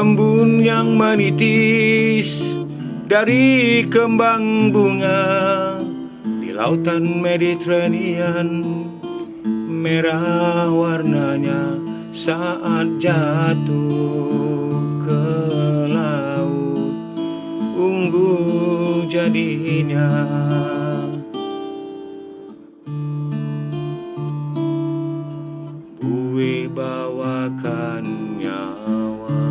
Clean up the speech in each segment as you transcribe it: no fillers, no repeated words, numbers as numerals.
embun yang menitis dari kembang bunga di lautan Mediterranean. Merah warnanya saat jatuh ke laut, ungu jadinya. Buih bawakan nyawa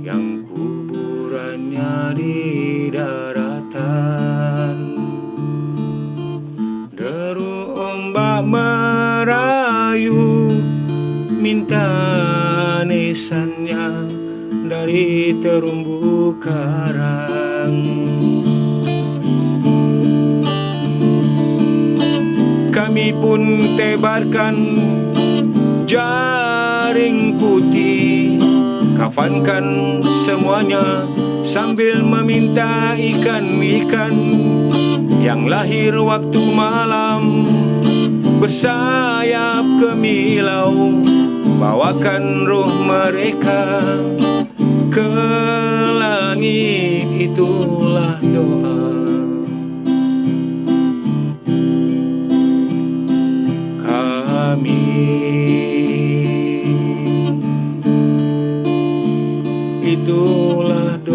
yang kuburannya di daratan. Deru ombak merayu minta nisannya dari terumbu karang. Kami pun tebarkan jaring putih, kafankan semuanya sambil meminta ikan-ikan yang lahir waktu malam bersayap kemilau, bawakan roh mereka ke langit. Itulah doa kami, itulah doa